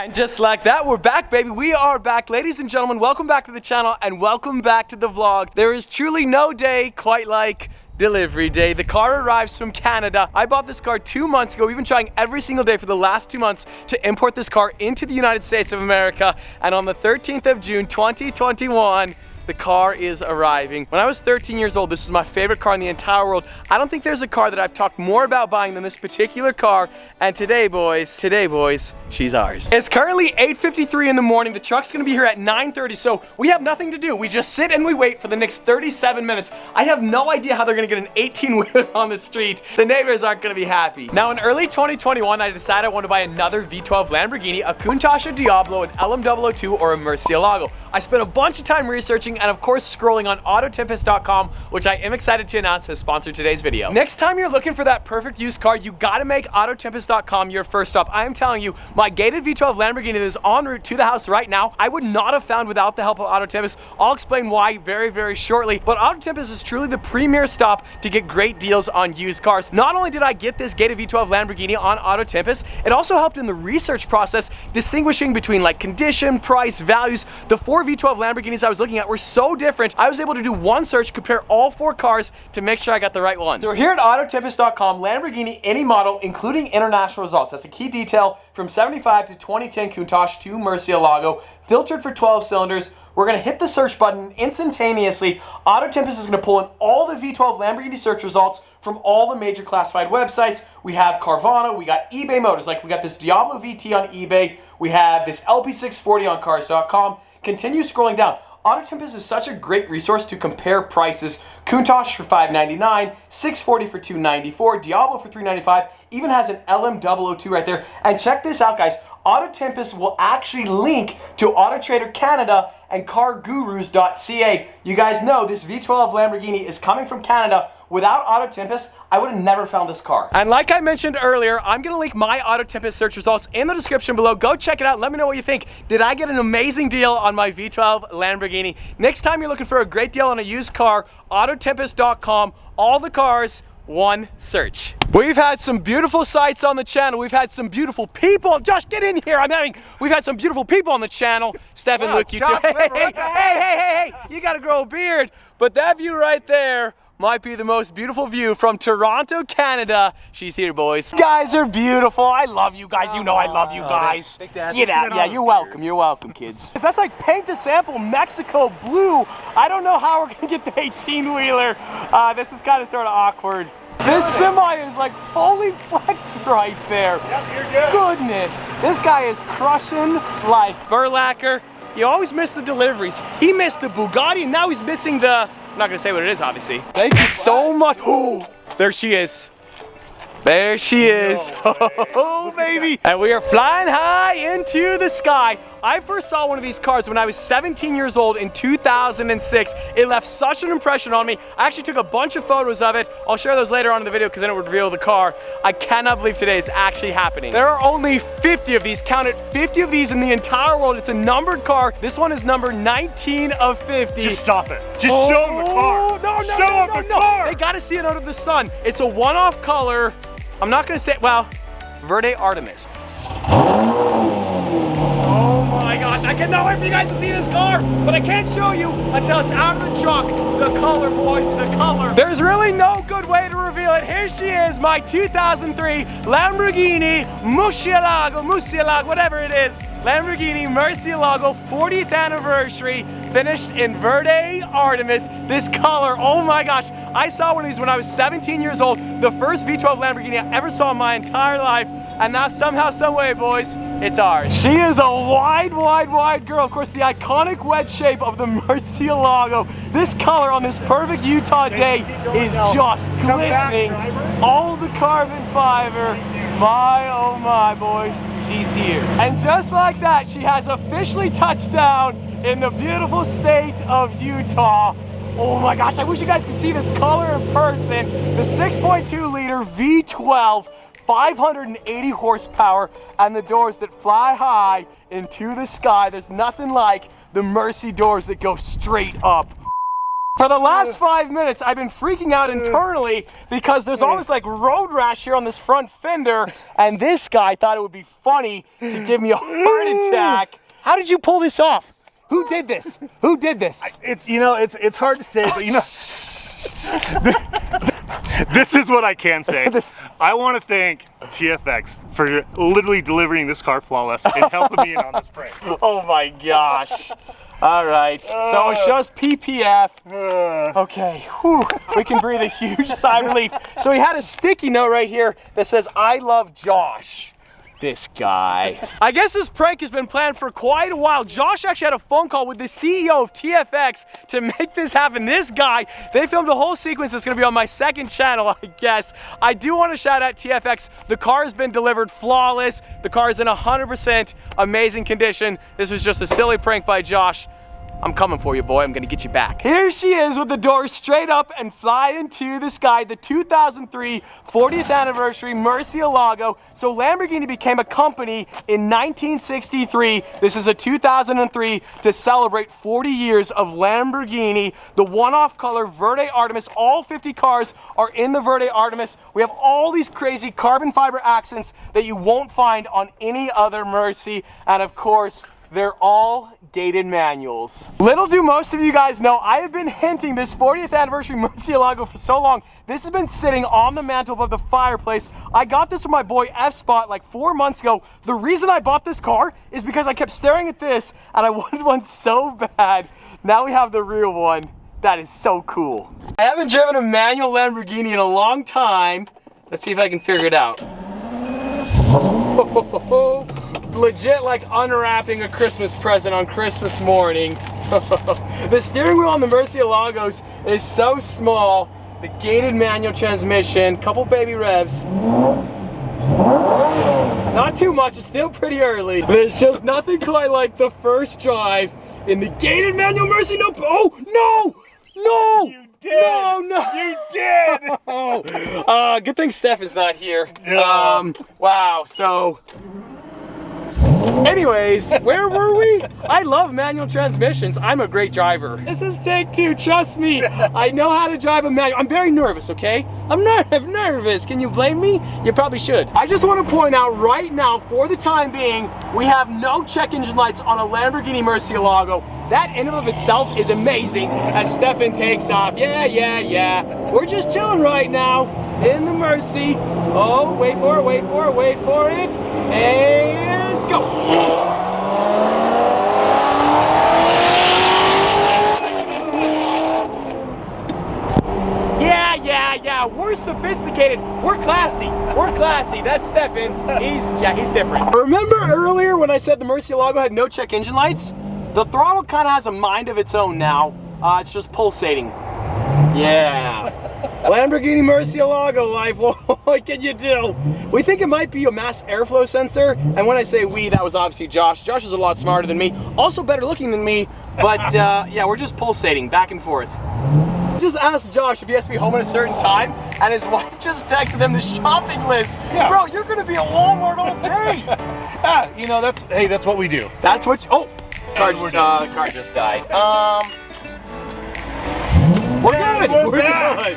And just like that, we're back, baby. We are back. Ladies and gentlemen, welcome back to the channel and welcome back to the vlog. There is truly no day quite like delivery day. The car arrives from Canada. I bought this car 2 months ago. We've been trying every single day for the last 2 months to import this car into the United States of America. And on the 13th of June, 2021, the car is arriving. When I was 13 years old, this was my favorite car in the entire world. I don't think there's a car that I've talked more about buying than this particular car. And today, boys, she's ours. It's currently 8:53 in the morning. The truck's gonna be here at 9:30, so we have nothing to do. We just sit and we wait for the next 37 minutes. I have no idea how they're gonna get an 18-wheeler on the street. The neighbors aren't gonna be happy. Now, in early 2021, I decided I wanted to buy another V12 Lamborghini, a Countach, a Diablo, an LM002, or a Murcielago. I spent a bunch of time researching and of course scrolling on Autotempest.com, which I am excited to announce has sponsored today's video. Next time you're looking for that perfect used car, you gotta make Autotempest.com your first stop. I am telling you, my gated V12 Lamborghini that is en route to the house right now, I would not have found without the help of Autotempest. I'll explain why very, very shortly, but Autotempest is truly the premier stop to get great deals on used cars. Not only did I get this gated V12 Lamborghini on Autotempest, it also helped in the research process, distinguishing between like condition, price, values. The 4 V12 Lamborghinis I was looking at were so different, I was able to do one search, compare all 4 cars to make sure I got the right one. So we're here at Autotempest.com, Lamborghini, any model, including international results. That's a key detail from 75 to 2010 Countach to Murcielago, filtered for 12 cylinders. We're gonna hit the search button instantaneously. Autotempest is gonna pull in all the V12 Lamborghini search results from all the major classified websites. We have Carvana, we got eBay Motors, like we got this Diablo VT on eBay, we have this LP640 on cars.com. Continue scrolling down. Autotempest is such a great resource to compare prices. Countach for $599, 640 for $294, Diablo for $395, even has an LM002 right there. And check this out, guys. Autotempest will actually link to AutoTrader Canada and CarGurus.ca. You guys know this V12 Lamborghini is coming from Canada. Without Autotempest, I would have never found this car. And like I mentioned earlier, I'm gonna link my Autotempest search results in the description below. Go check it out, let me know what you think. Did I get an amazing deal on my V12 Lamborghini? Next time you're looking for a great deal on a used car, Autotempest.com, all the cars, one search. We've had some beautiful sights on the channel. We've had some beautiful people. Josh, get in here. We've had some beautiful people on the channel. Steph and Luke, you too. Hey, you gotta grow a beard. But that view right there might be the most beautiful view from Toronto, Canada. She's here, boys. You guys are beautiful. I love you guys. You know I love you guys. Thanks, Dad. Get out. Yeah, you're welcome. You're welcome, kids. That's like paint to sample Mexico blue. I don't know how we're gonna get the 18-wheeler. This is kind of sort of awkward. This semi is like fully flexed right there. Yep, you're good. Goodness. This guy is crushing life. Burlacker, you always miss the deliveries. He missed the Bugatti, and now he's missing the... I'm not gonna say what it is, obviously. Thank you so much. Oh, there she is. There she is. Oh, baby. And we are flying high into the sky. I first saw one of these cars when I was 17 years old in 2006. It left such an impression on me. I actually took a bunch of photos of it. I'll share those later on in the video because then it would reveal the car. I cannot believe today is actually happening. There are only 50 of these. Count it, 50 of these in the entire world. It's a numbered car. This one is number 19 of 50. Just stop it. Just show them the car. No, show them the car. They gotta see it under the sun. It's a one-off color. I'm not gonna say, well, Verde Artemis. Oh my gosh, I cannot wait for you guys to see this car, but I can't show you until it's out of the truck. The color, boys, the color. There's really no good way to reveal it. Here she is, my 2003 Lamborghini Murcielago, whatever it is. Lamborghini Murcielago 40th anniversary, finished in Verde Artemis. This color, oh my gosh. I saw one of these when I was 17 years old. The first V12 Lamborghini I ever saw in my entire life. And now somehow, some way, boys, it's ours. She is a wide girl. Of course, the iconic wedge shape of the Murcielago. This color on this perfect Utah day is just glistening. All the carbon fiber. My, oh my, boys. She's here. And just like that, she has officially touched down in the beautiful state of Utah. Oh my gosh, I wish you guys could see this color in person. The 6.2 liter V12, 580 horsepower, and the doors that fly high into the sky. There's nothing like the Mercy doors that go straight up. For the last 5 minutes, I've been freaking out internally because there's all this like road rash here on this front fender, and this guy thought it would be funny to give me a heart attack. How did you pull this off? Who did this? Who did this? It's hard to say, but this is what I can say. I want to thank TFX for literally delivering this car flawless and helping me in on this prank. Oh my gosh. All right, so it's just PPF. Okay, whew. We can breathe a huge sigh of relief. So he had a sticky note right here that says, "I love Josh." This guy. I guess this prank has been planned for quite a while. Josh actually had a phone call with the CEO of TFX to make this happen. This guy, they filmed a whole sequence that's gonna be on my second channel, I guess. I do wanna shout out TFX. The car has been delivered flawless. The car is in 100% amazing condition. This was just a silly prank by Josh. I'm coming for you, boy. I'm gonna get you back. Here she is with the doors straight up and flying to the sky. The 2003 40th anniversary Murcielago. So Lamborghini became a company in 1963. This is a 2003 to celebrate 40 years of Lamborghini. The one-off color Verde Artemis. All 50 cars are in the Verde Artemis. We have all these crazy carbon fiber accents that you won't find on any other Mercy. And of course, they're all gated manuals. Little do most of you guys know, I have been hinting this 40th anniversary Murcielago for so long. This has been sitting on the mantle above the fireplace. I got this from my boy F-Spot like 4 months ago. The reason I bought this car is because I kept staring at this and I wanted one so bad. Now we have the real one. That is so cool. I haven't driven a manual Lamborghini in a long time. Let's see if I can figure it out. It's legit like unwrapping a Christmas present on Christmas morning. The steering wheel on the Murcielagos is so small. The gated manual transmission, couple baby revs. Not too much, it's still pretty early. There's just nothing quite like the first drive in the gated manual Mercy. No, oh, no, no. You did. No. You did. Good thing Steph is not here. Yeah. Wow, so. Anyways, where were we? I love manual transmissions. I'm a great driver. This is take two, trust me. I know how to drive a manual. I'm very nervous, okay? I'm nervous. Can you blame me? You probably should. I just want to point out right now, for the time being, we have no check engine lights on a Lamborghini Murcielago. That in and of itself is amazing as Stefan takes off. Yeah. We're just chilling right now in the Mercy. Oh, wait for it. And go. Yeah, we're sophisticated, we're classy. That's Stefan, he's different. Remember earlier when I said the Murcielago had no check engine lights? The throttle kind of has a mind of its own now. It's just pulsating. Yeah. Lamborghini Murcielago life, what can you do? We think it might be a mass airflow sensor, and when I say we, that was obviously Josh. Josh is a lot smarter than me, also better looking than me, but yeah, we're just pulsating back and forth. Just asked Josh if he has to be home at a certain time, and his wife just texted him the shopping list. Yeah. Bro, you're gonna be at Walmart all day. That's what we do. That's what car just died. We're good. We're good.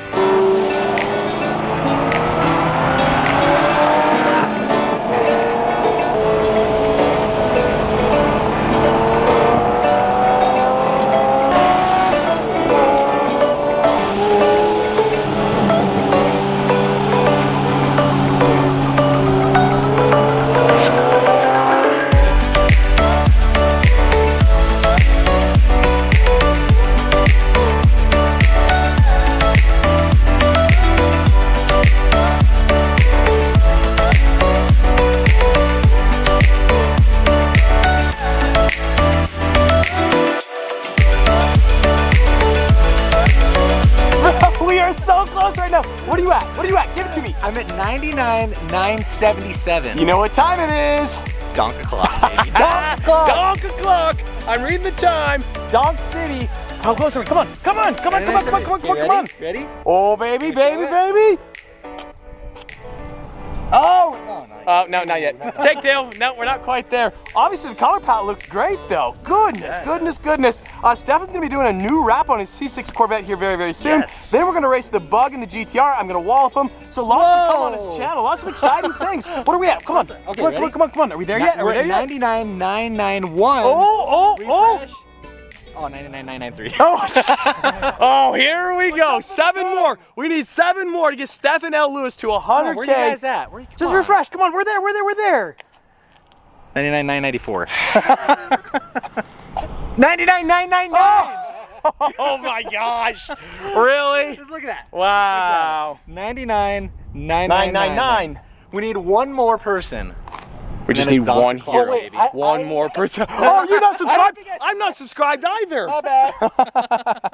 What are you at? Give it to me. I'm at 99,977. You know what time it is? Donk o'clock, baby. Donk o'clock. I'm reading the time. Donk City. How close are we? Come on. Ready? Oh, baby. Oh, no, Oh, no, not yet. Take two. No, we're not quite there. Obviously, the color palette looks great, though. Goodness, goodness, goodness. Stefan's going to be doing a new wrap on his C6 Corvette here very, very soon. Yes. Then we're going to race the Bug and the GTR. I'm going to wallop him. So lots to come on his channel. Lots of exciting things. What are we at? Come on. Okay, come on. Are we there yet? Are we there yet? 99,991. Oh. Oh, 99,993. Oh, here we go. 7 more. We need 7 more to get Stefan L. Lewis to 100K. Where are you guys at? Just refresh. Come on, we're there. 99,994. 99,999. Oh my gosh. Really? Just look at that. Wow. 99,999. We need one more person. We just need one here. Baby. One more person. Oh, you're not subscribed? I'm not subscribed either. My bad. all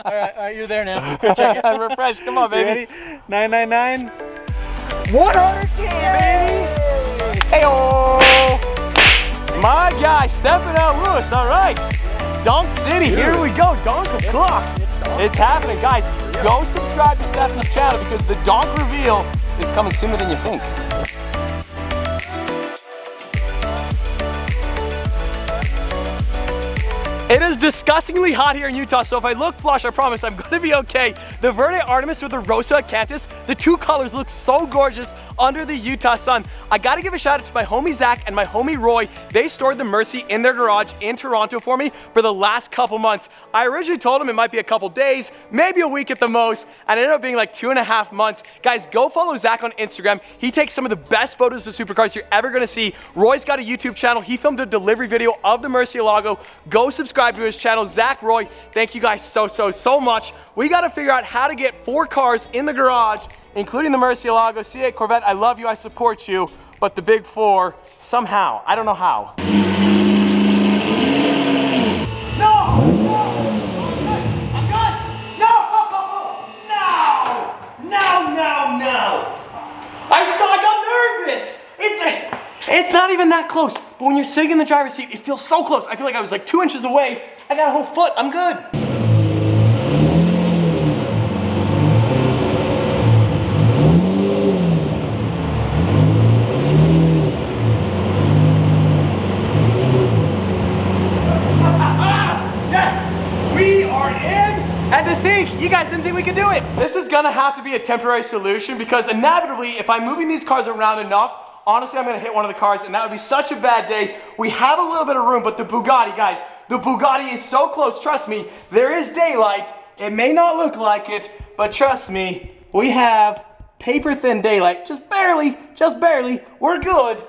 right, you're there now. Go check it. And refresh. Come on, baby. You ready? 999. 100K, baby. Hey-oh. My guy, Stefan L. Lewis. All right. Donk City. Here we go. Donk o'clock. It's happening, guys. Go subscribe to Stefan's channel because the Donk reveal is coming sooner than you think. It is disgustingly hot here in Utah, so if I look flush, I promise I'm gonna be okay. The Verde Artemis with the Rosa Acanthus, the two colors look so gorgeous under the Utah sun. I gotta give a shout out to my homie Zach and my homie Roy. They stored the Mercy in their garage in Toronto for me for the last couple months. I originally told them it might be a couple days, maybe a week at the most, and it ended up being like 2.5 months. Guys, go follow Zach on Instagram. He takes some of the best photos of supercars you're ever gonna see. Roy's got a YouTube channel. He filmed a delivery video of the Murcielago. Go subscribe to his channel. Zach, Roy, thank you guys so much. We got to figure out how to get 4 cars in the garage, including the Murcielago, C8 Corvette. I love you, I support you, but the big 4, somehow, I don't know how. No! I'm done! No! I got nervous! It's not even that close, but when you're sitting in the driver's seat, it feels so close. I feel like I was like 2 inches away. I got a whole foot, I'm good. Yes, we are in. And to think, you guys didn't think we could do it. This is gonna have to be a temporary solution because inevitably, if I'm moving these cars around enough, honestly, I'm gonna hit one of the cars and that would be such a bad day. We have a little bit of room, but the Bugatti, guys, the Bugatti is so close, trust me. There is daylight. It may not look like it, but trust me, we have paper thin daylight. Just barely. We're good.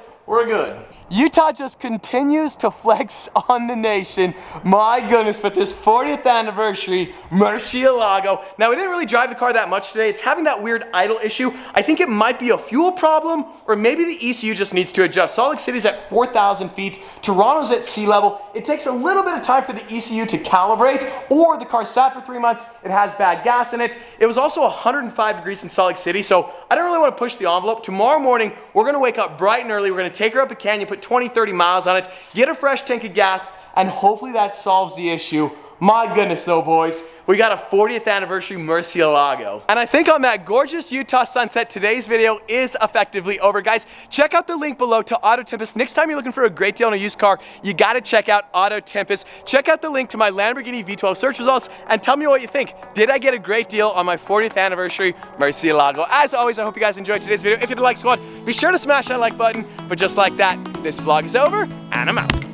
Utah just continues to flex on the nation. My goodness, but this 40th anniversary Murcielago. Now, we didn't really drive the car that much today. It's having that weird idle issue. I think it might be a fuel problem, or maybe the ECU just needs to adjust. Salt Lake City's at 4,000 feet. Toronto's at sea level. It takes a little bit of time for the ECU to calibrate, or the car sat for 3 months. It has bad gas in it. It was also 105 degrees in Salt Lake City, so I don't really want to push the envelope. Tomorrow morning, we're going to wake up bright and early. We're going to take her up a canyon, put 20-30 miles on it, get a fresh tank of gas, and hopefully that solves the issue. My goodness though, boys, we got a 40th anniversary Murcielago. And I think on that gorgeous Utah sunset, today's video is effectively over. Guys, check out the link below to Auto Tempest. Next time you're looking for a great deal on a used car, you gotta check out Auto Tempest. Check out the link to my Lamborghini V12 search results and tell me what you think. Did I get a great deal on my 40th anniversary Murcielago? As always, I hope you guys enjoyed today's video. If you did like squad, be sure to smash that like button. But just like that, this vlog is over and I'm out.